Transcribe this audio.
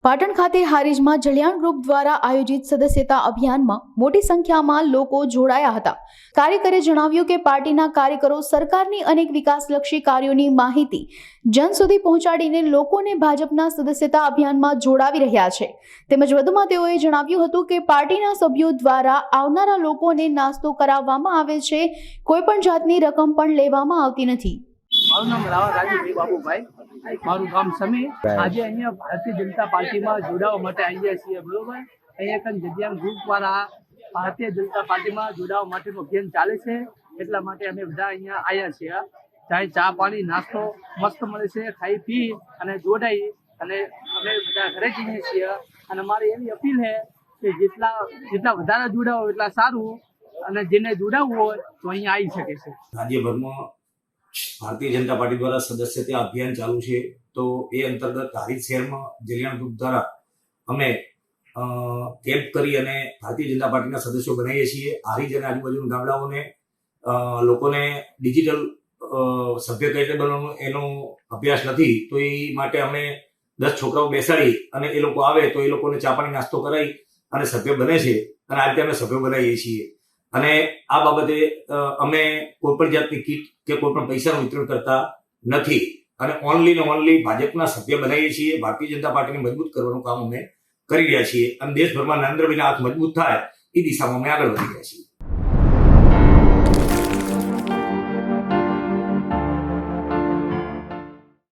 પાટણ ખાતે હારીજમાં જલિયાણ ગ્રુપ દ્વારા આયોજિત સદસ્યતા અભિયાનમાં મોટી સંખ્યામાં લોકો જોડાયા હતા। કાર્યકરે જણાવ્યું કે પાર્ટીના કાર્યકરો સરકારની અનેક વિકાસલક્ષી કાર્યોની માહિતી જન સુધી પહોંચાડીને લોકોને ભાજપના સદસ્યતા અભિયાનમાં જોડાવી રહ્યા છે। તેમજ વધુમાં તેઓએ જણાવ્યું હતું કે પાર્ટીના સભ્યો દ્વારા આવનારા લોકોને નાસ્તો કરાવવામાં આવે છે, કોઈ પણ જાતની રકમ પણ લેવામાં આવતી નથી। મારું નામ રાવલ રાજુભાઈ બાબુભાઈ, મારું ગામ સમી। આજે અહીંયા ભારતીય જનતા પાર્ટીમાં જોડાવા માટે આવ્યા છીએ, બરોબર। અહીંયા કન જલિયાણ ગ્રુપ દ્વારા ભારતીય જનતા પાર્ટીમાં જોડાવા માટેનું અભિયાન ચાલે છે, એટલા માટે અમે બધા અહીંયા આવ્યા છીએ। ત્યાં ચા પાણી નાસ્તો મસ્ત મળે છે, ખાઈ પી અને જોડાઈ અને અમે બધા ઘરે જઈએ છીએ। અને મારી એવી અપીલ છે કે જેટલા વધારે જોડાવો એટલા સારું, અને જેને જોડાવવું હોય તો અહીંયા આવી શકે છે। રાજ્યભરમાં ભારતીય જનતા પાર્ટી દ્વારા સદસ્યતા અભિયાન ચાલુ છે, તો એ અંતર્ગત હારીજ શહેરમાં જલિયાણ ગ્રુપ દ્વારા અમે કેમ્પ કરી અને ભારતીય જનતા પાર્ટીના સદસ્યો બનાવીએ છીએ। હારીજ અને આજુબાજુના ગામડાઓને લોકોને ડિજિટલ સભ્ય કઈ રીતે બનવાનું એનો અભ્યાસ નથી, તો એ માટે અમે 10 છોકરાઓ બેસાડી અને એ લોકો આવે તો એ લોકોને ચા પાણી નાસ્તો કરાવી અને સભ્ય બને છે, અને આ રીતે અમે સભ્યો બનાવીએ છીએ। અને આ બાબતે અમે કોઈ પણ જાતની કીટ કે કોઈ પણ પૈસાનું વિતરણ કરતા નથી, અને ઓનલી ને ઓનલી ભાજપના સભ્ય બનાવીએ છીએ। ભારતીય જનતા પાર્ટીને મજબૂત કરવાનું કામ અમે કરી રહ્યા છીએ, અને દેશભરમાં નરેન્દ્રભાઈના હાથ મજબૂત થાય એ દિશામાં અમે આગળ વધી રહ્યા છીએ।